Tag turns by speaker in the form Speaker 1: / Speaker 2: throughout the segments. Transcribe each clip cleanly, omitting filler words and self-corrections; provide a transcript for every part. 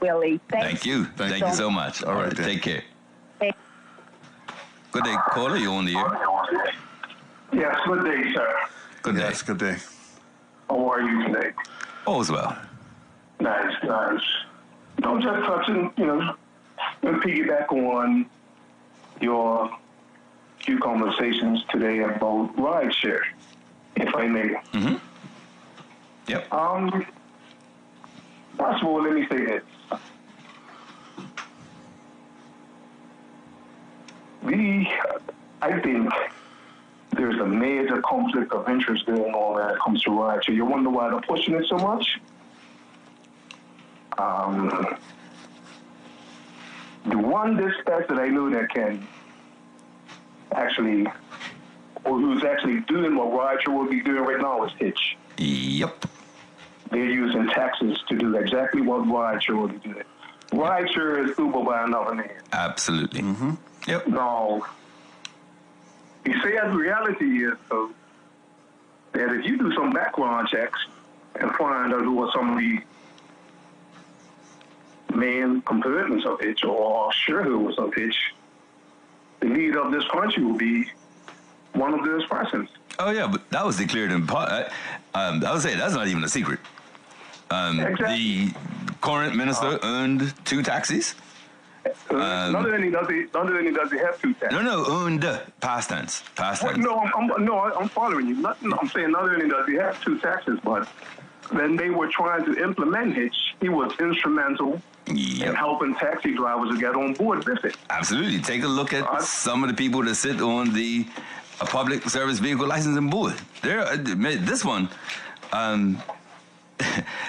Speaker 1: Willie.
Speaker 2: Thank you. Thank you so much. All right. Take care. Good day, caller. You on the air?
Speaker 3: Yes, good day, sir.
Speaker 2: Good day.
Speaker 4: Yes, good day.
Speaker 3: How are you today?
Speaker 2: All is well.
Speaker 3: Nice. No, just touching, and piggyback on your few conversations today about rideshare, if I may.
Speaker 2: Mm-hmm. Yep.
Speaker 3: First of all, let me say this. I think there's a major conflict of interest going on when it comes to rideshare. You wonder why they're pushing it so much? The one dispatch that I know that can actually, or who's actually doing what rideshare will be doing right now is Hitch.
Speaker 2: Yep.
Speaker 3: They're using taxis to do exactly what rideshare will be doing. Rideshare is Uber by another name.
Speaker 2: Absolutely. Mm-hmm. Yep.
Speaker 3: Now, the sad reality is, though, that if you do some background checks and find out who are some of the main components of Hitch or shareholders of Hitch, the leader of this country will be one of those persons.
Speaker 2: Oh, yeah, but that was declared in part. I would say that's not even a secret.
Speaker 3: Exactly.
Speaker 2: The current minister owned 2 taxis.
Speaker 3: Not only does he have 2 taxis.
Speaker 2: No, owned. Past tense.
Speaker 3: I'm following you. I'm saying not only does he have 2 taxis, but when they were trying to implement Hitch, he was instrumental in helping taxi drivers to get on board with it.
Speaker 2: Absolutely. Take a look at some of the people that sit on the public service vehicle licensing board. This one.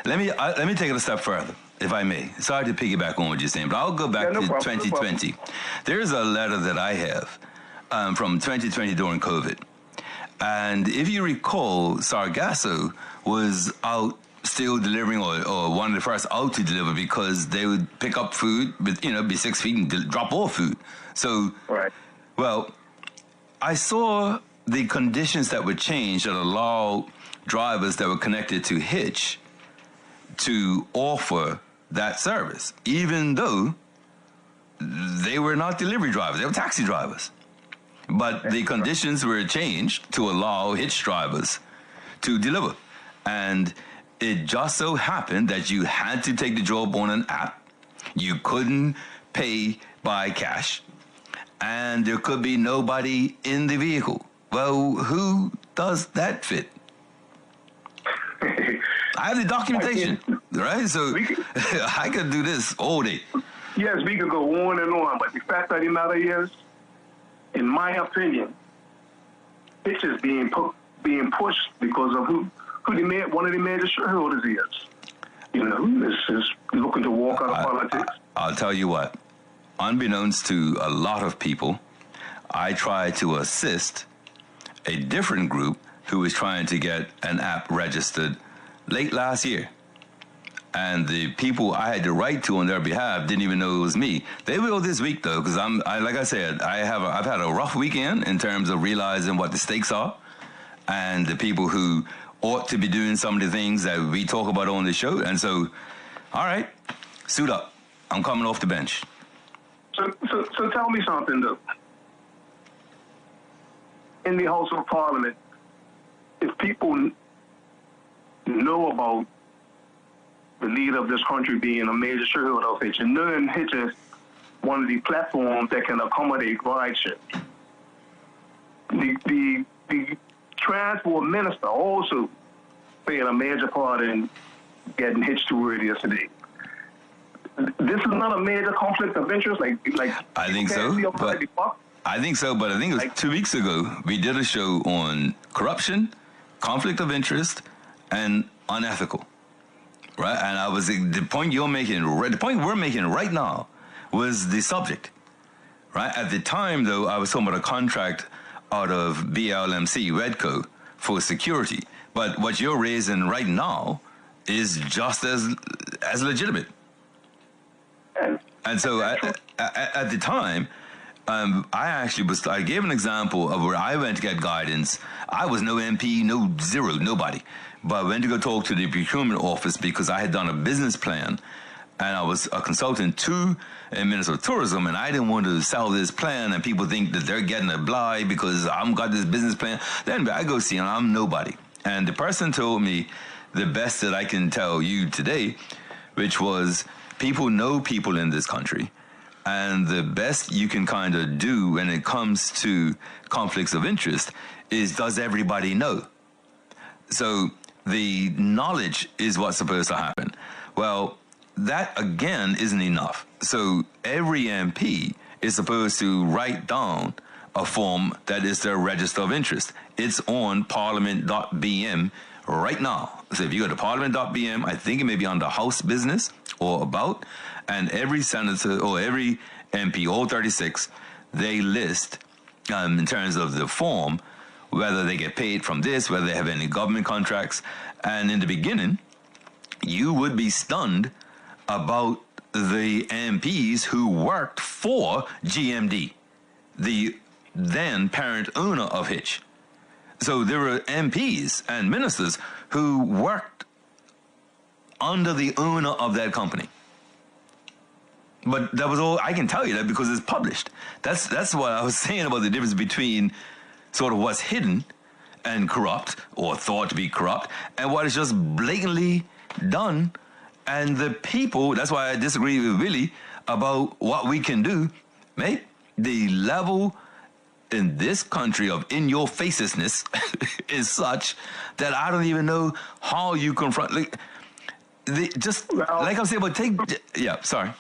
Speaker 2: Let me take it a step further, if I may. Sorry to piggyback on what you're saying, but I'll go back to 2020. No, there's a letter that I have from 2020 during COVID. And if you recall, Sargasso was out still delivering, or one of the first out to deliver, because they would pick up food, but be 6 feet and drop off food. So, well, I saw the conditions that would change that allow drivers that were connected to Hitch to offer that service, even though they were not delivery drivers, they were taxi drivers. But the conditions were changed to allow Hitch drivers to deliver. And it just so happened that you had to take the job on an app. You couldn't pay by cash. And there could be nobody in the vehicle. Well, who does that fit? I have the documentation, right? So I could do this all day.
Speaker 3: Yes, we could go on and on, but the fact of the matter is, in my opinion, Hitch is being pushed because of who one of the major shareholders is. This is looking to walk out of politics.
Speaker 2: I'll tell you what, unbeknownst to a lot of people, I tried to assist a different group who was trying to get an app registered late last year. And the people I had to write to on their behalf didn't even know it was me. They will this week, though, because like I said, I've had a rough weekend in terms of realizing what the stakes are and the people who ought to be doing some of the things that we talk about on the show. And so, all right, suit up. I'm coming off the bench.
Speaker 3: So tell me something, though. In the House of Parliament, if people know about the leader of this country being a major shareholder of Hitch, and knowing Hitch is one of the platforms that can accommodate rideshare, the transport minister also played a major part in getting Hitch to where it is today. This is not a major conflict of interest, like
Speaker 2: I think so. I think so, but I think it was 2 weeks ago we did a show on corruption, conflict of interest, and unethical, right? And the point you're making, the point we're making right now, was the subject, right? At the time, though, I was talking about a contract out of BLMC, Redco, for security. But what you're raising right now is just as legitimate. And so at the time, I gave an example of where I went to get guidance. I was no MP, nobody. But I went to go talk to the procurement office because I had done a business plan and I was a consultant to a Minister of Tourism, and I didn't want to sell this plan, and people think that they're getting a blight because I've got this business plan. Then I go see him, I'm nobody. And the person told me the best that I can tell you today, which was people know people in this country, and the best you can kind of do when it comes to conflicts of interest is, does everybody know? So the knowledge is what's supposed to happen. Well, that again isn't enough. So every MP is supposed to write down a form that is their register of interest. It's on parliament.bm right now. So if you go to parliament.bm, I think it may be under House Business or About, and every senator or every MP, all 36, they list in terms of the form, whether they get paid from this, whether they have any government contracts. And in the beginning, you would be stunned about the MPs who worked for GMD, the then parent owner of Hitch. So there were MPs and ministers who worked under the owner of that company. But that was all, I can tell you that because it's published. That's what I was saying about the difference between sort of what's hidden and corrupt, or thought to be corrupt, and what is just blatantly done. And the people, that's why I disagree with Willie about what we can do, mate. The level in this country of in-your-facedness is such that I don't even know how you confront. Like I'm saying, but sorry.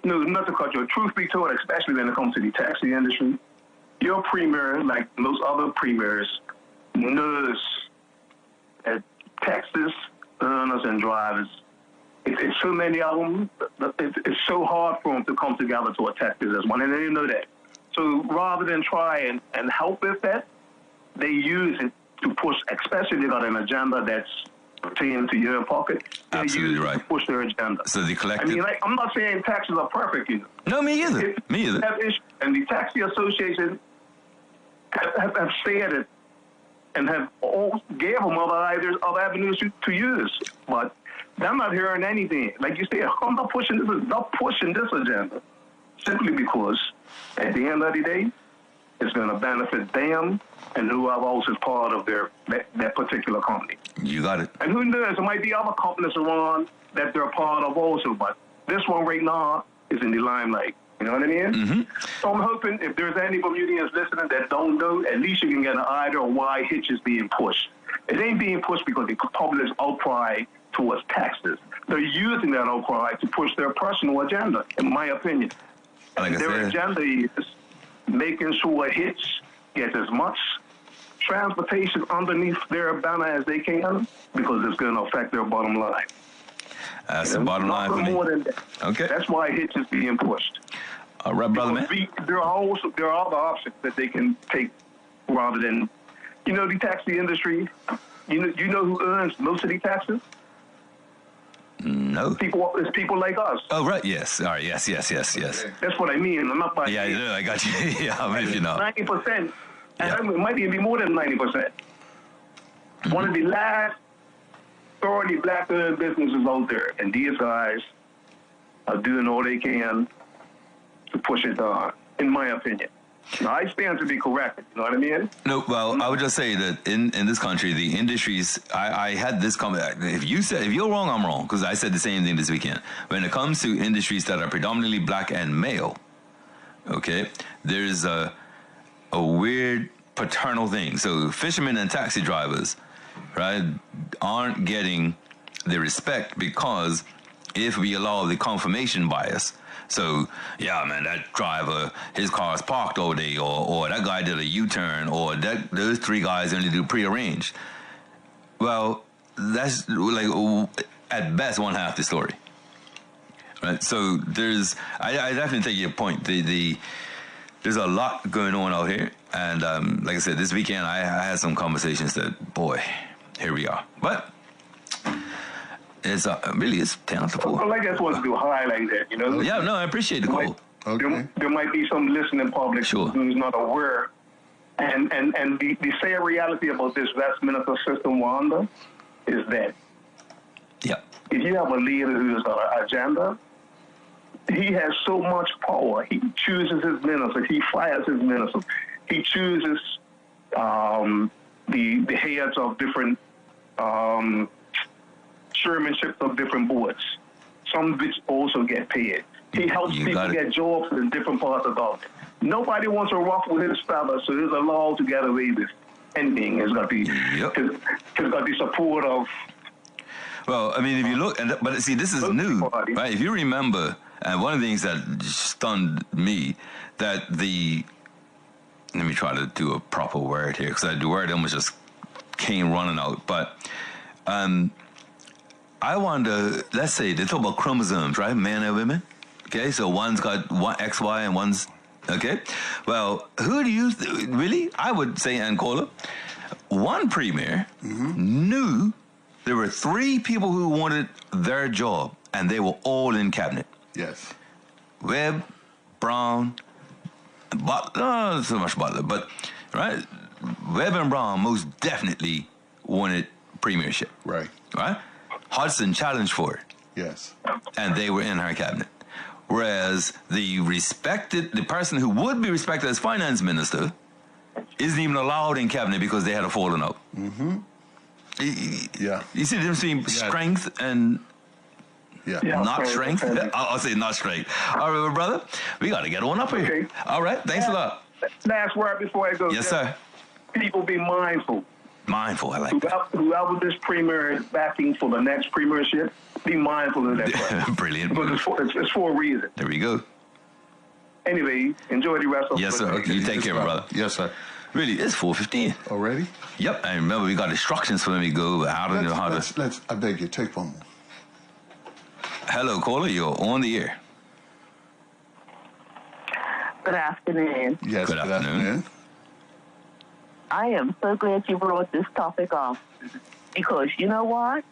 Speaker 3: No, not to cut you. Truth be told, especially when it comes to the taxi industry, your premier, like most other premiers, knows that taxis, earners, and drivers, it's so many of them, it's so hard for them to come together to attack this as one, and they know that. So rather than try and help with that, they use it to push, especially they got an agenda that's pertaining to your pocket. They use it to push their agenda.
Speaker 2: So the collective...
Speaker 3: I mean, I'm not saying taxes are perfect, you know.
Speaker 2: No, me either. Me either.
Speaker 3: And the Taxi Association have said it and have all gave them other avenues to use. But they're not hearing anything. Like you say, I'm not pushing this agenda simply because at the end of the day, it's going to benefit them and whoever else is part of that particular company.
Speaker 2: You got it.
Speaker 3: And who knows, there might be other companies around that they're part of also, but this one right now is in the limelight. You know what I mean? Mm-hmm. So I'm hoping if there's any Bermudians listening that don't know, at least you can get an idea of why Hitch is being pushed. It ain't being pushed because the public's outcry towards taxes. They're using that outcry to push their personal agenda, in my opinion.
Speaker 2: Like
Speaker 3: their agenda is making sure Hitch gets as much transportation underneath their banner as they can because it's going to affect their bottom line.
Speaker 2: That's the bottom line for me.
Speaker 3: More than that.
Speaker 2: Okay.
Speaker 3: That's why Hitch is being pushed.
Speaker 2: All right, brother, man.
Speaker 3: There are other options that they can take rather than, the taxi industry. You know who earns most of the taxes?
Speaker 2: No.
Speaker 3: It's people like us.
Speaker 2: Oh, right. Yes. All right. Yes.
Speaker 3: That's what I mean. I'm not buying.
Speaker 2: Yeah, I got you. Yeah, I'm with you now.
Speaker 3: 90%.
Speaker 2: Yeah.
Speaker 3: And it might even be more than 90%. Mm-hmm. One of the last thoroughly black-owned businesses out there, and these guys are doing all they can to push it down, in my opinion. Now, I stand to be corrected, you know what I mean?
Speaker 2: No, well, I would just say that in this country, the industries, I had this comment. If you're wrong, I'm wrong, because I said the same thing this weekend. When it comes to industries that are predominantly black and male, okay, there's a weird paternal thing. So fishermen and taxi drivers, right, aren't getting the respect because if we allow the confirmation bias. So, yeah, man, that driver, his car's parked all day, or that guy did a U-turn, or those three guys only do prearranged. Well, that's like at best one half the story, right? So I definitely take your point. There's a lot going on out here, and like I said, this weekend I had some conversations that, boy, here we are. But it's really it's 10 to 4.
Speaker 3: Well, I just want to highlight that,
Speaker 2: Yeah, no, I appreciate the call.
Speaker 3: Okay. There might be some listening public who's not aware. And the sad reality about this Westminster system we're under is that if you have a leader who's got an agenda, he has so much power. He chooses his ministers. He fires his ministers. He chooses the heads of different chairmanships of different boards. Some of which also get paid. He helps people get jobs in different parts of government. Nobody wants to ruffle his feathers, so there's a law to get away with anything. It's got to be support of.
Speaker 2: Well, I mean, if you look, but see, this is new, right? If you remember, and one of the things that stunned me, that let me try to do a proper word here, because the word almost just came running out, but I wonder, let's say, they talk about chromosomes, right? Men and women. Okay, so one's got one XY and one's, okay? Well, who do you, really? I would say, Ancola, one premier knew there were 3 people who wanted their job, and they were all in cabinet.
Speaker 1: Yes.
Speaker 2: Webb, Brown, Butler, not so much Butler, but, right? Webb and Brown most definitely wanted premiership.
Speaker 1: Right.
Speaker 2: Right? Hudson challenged for it.
Speaker 1: Yes.
Speaker 2: And they were in her cabinet. Whereas the person who would be respected as finance minister isn't even allowed in cabinet because they had a falling out.
Speaker 1: Mm-hmm. Yeah.
Speaker 2: You see the difference between strength and not strength? I'll say not strength. All right, well, brother, we got to get on up here.
Speaker 3: Okay.
Speaker 2: All right, thanks a lot.
Speaker 3: Last word before I go.
Speaker 2: Yes, sir.
Speaker 3: People be mindful.
Speaker 2: Mindful, I like that.
Speaker 3: Whoever this premier is backing for the next premiership, be mindful of that.
Speaker 2: Brilliant.
Speaker 3: Because it's for a reason.
Speaker 2: There we go.
Speaker 3: Anyway, enjoy the rest of
Speaker 2: Yes, sir.
Speaker 1: Okay,
Speaker 2: you take care, my brother.
Speaker 1: Yes, sir.
Speaker 2: Really, it's 4:15.
Speaker 1: Already?
Speaker 2: Yep, and remember, we got instructions for them to go, but I don't know how to...
Speaker 1: I beg you, take one more.
Speaker 2: Hello, caller, you're on the air.
Speaker 4: Good afternoon.
Speaker 1: Yes,
Speaker 2: good afternoon.
Speaker 4: I am so glad you brought this topic up because you know what?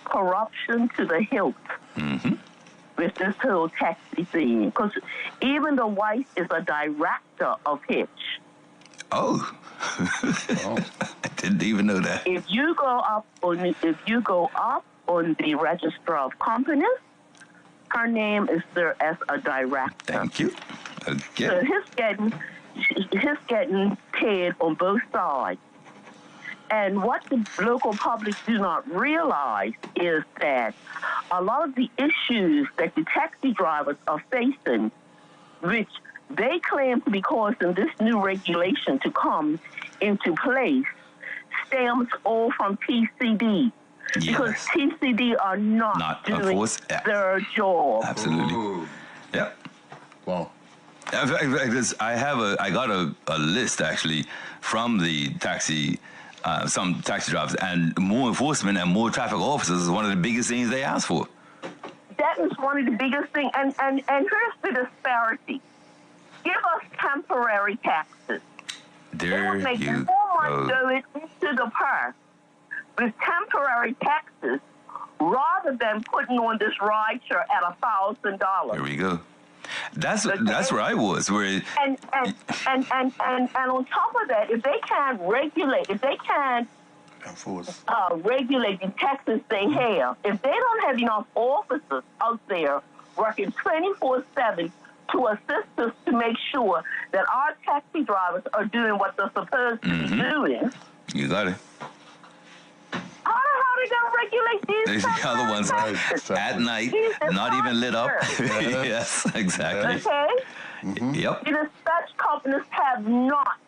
Speaker 4: Corruption to the hilt with this whole taxi thing. Because even the wife is a director of Hitch.
Speaker 2: Oh. I didn't even know that.
Speaker 4: If you go up on the Register of Companies, her name is there as a director.
Speaker 2: Thank you. Okay.
Speaker 4: So he's getting paid on both sides. And what the local public do not realize is that a lot of the issues that the taxi drivers are facing, which they claim to be causing this new regulation to come into place, stems all from TCD.
Speaker 2: Yes.
Speaker 4: Because TCD are not doing their job.
Speaker 2: Absolutely.
Speaker 1: Ooh.
Speaker 2: Yep.
Speaker 1: Wow.
Speaker 2: I got a list actually from the some taxi drivers, and more enforcement and more traffic officers is one of the biggest things they ask for.
Speaker 4: That is one of the biggest things, and here's the disparity. Give us temporary taxes.
Speaker 2: There
Speaker 4: it would make
Speaker 2: you
Speaker 4: so much
Speaker 2: go.
Speaker 4: go into the purse with temporary taxes rather than putting on this ride share at $1,000.
Speaker 2: There we go. That's where I was. Where
Speaker 4: and on top of that, if they can't regulate, regulate the taxes they have, if they don't have enough officers out there working 24/7 to assist us to make sure that our taxi drivers are doing what they're supposed to be doing.
Speaker 2: You got it.
Speaker 4: How are they going to regulate these?
Speaker 2: There's the other ones at night, not even lit up. Yes, exactly.
Speaker 4: Okay?
Speaker 2: Yep.
Speaker 4: The dispatch companies have not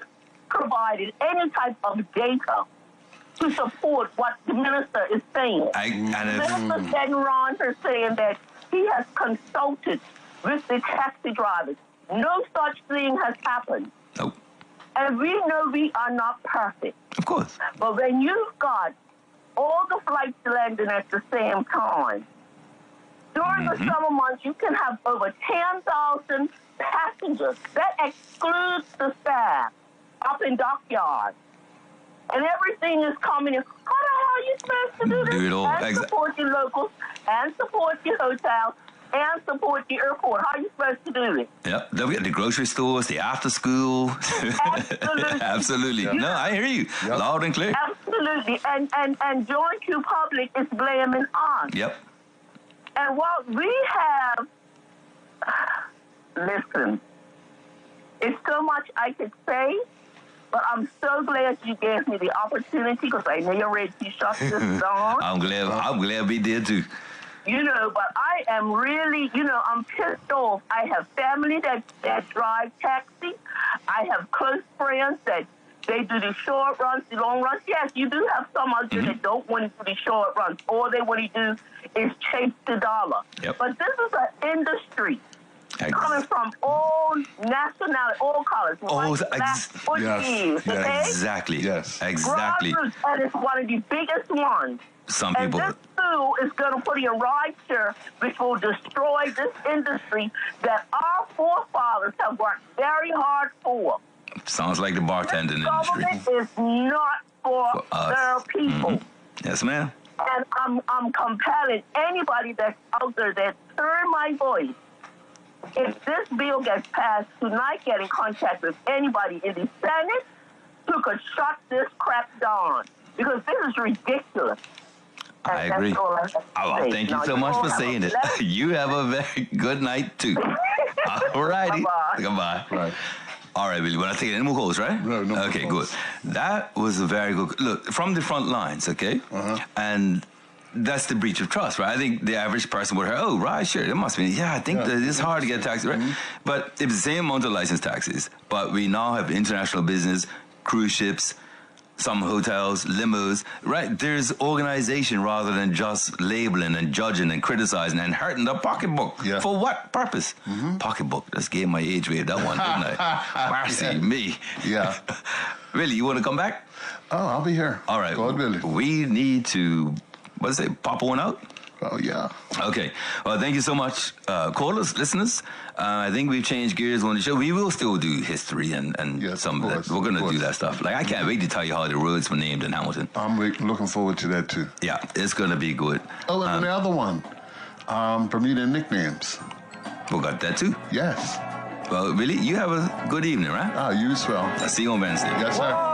Speaker 4: provided any type of data to support what the minister is saying. Minister Ted Ron is saying that he has consulted with the taxi drivers. No such thing has happened.
Speaker 2: Nope.
Speaker 4: And we know we are not perfect.
Speaker 2: Of course.
Speaker 4: But when you've got all the flights landing at the same time, during the summer months, you can have over 10,000 passengers. That excludes the staff up in dockyards. And everything is coming in. How the hell are you supposed to do this?
Speaker 2: Do it all.
Speaker 4: And support the locals, and support the hotels, and support the airport. How are you supposed to do it?
Speaker 2: Yep. Then we got the grocery stores, the after school.
Speaker 4: Absolutely.
Speaker 2: Absolutely. Yep. No, I hear you. Yep. Loud and clear.
Speaker 4: Absolutely. And Joint Q Public is blaming us.
Speaker 2: Yep.
Speaker 4: And what we have, listen, it's so much I could say, but I'm so glad you gave me the opportunity because I know you're ready to shut this down.
Speaker 2: I'm glad we did too.
Speaker 4: You know, but I am really, I'm pissed off. I have family that drive taxi. I have close friends that they do the short runs, the long runs. Yes, you do have some of you that don't want to do the short runs. All they want to do is chase the dollar.
Speaker 2: Yep.
Speaker 4: But this is an industry coming from all nationality, all colors.
Speaker 2: Exactly.
Speaker 1: Yes.
Speaker 2: Exactly.
Speaker 4: And it's one of the biggest ones.
Speaker 2: Some people.
Speaker 4: And this fool is going to put in rideshare, which will destroy this industry that our forefathers have worked very hard for.
Speaker 2: Sounds like the bartending industry.
Speaker 4: Government is not for their people.
Speaker 2: Mm-hmm. Yes, ma'am.
Speaker 4: And I'm compelling anybody that's out there that heard my voice. If this bill gets passed, tonight get in contact with anybody in the Senate who could shut this crap down. Because this is ridiculous.
Speaker 2: I agree. Thank you so much for saying it. You have a very good night, too. All righty. Goodbye.
Speaker 1: Right.
Speaker 2: All right, Billy. We're not taking any more calls, right?
Speaker 1: No.
Speaker 2: Okay, good. That was a very good... Look, from the front lines, okay? And that's the breach of trust, right? I think the average person would hear, oh, right, sure, it must be... Yeah, I think that it's hard to get taxes, right? But it's the same amount of license taxes, but we now have international business, cruise ships, some hotels, limos, right? There's organization rather than just labeling and judging and criticizing and hurting the pocketbook.
Speaker 1: Yeah.
Speaker 2: For what purpose? Pocketbook. Just gave my age wave that one, didn't I? Mercy me.
Speaker 1: Yeah.
Speaker 2: Really, you want to come back?
Speaker 1: Oh, I'll be here.
Speaker 2: All right.
Speaker 1: God willing.
Speaker 2: We need to, pop one out?
Speaker 1: Oh, yeah.
Speaker 2: Okay. Well, thank you so much, callers, listeners. I think we've changed gears on the show. We will still do history and some of that. We're going to do that stuff. Like, I can't wait to tell you how the roads were named in Hamilton.
Speaker 1: I'm looking forward to that, too.
Speaker 2: Yeah, it's going to be good.
Speaker 1: Oh, and the other one, Bermuda nicknames.
Speaker 2: We got that, too.
Speaker 1: Yes.
Speaker 2: Well, Billy, you have a good evening, right?
Speaker 1: You as well.
Speaker 2: I'll see you on Wednesday.
Speaker 1: Yes, sir.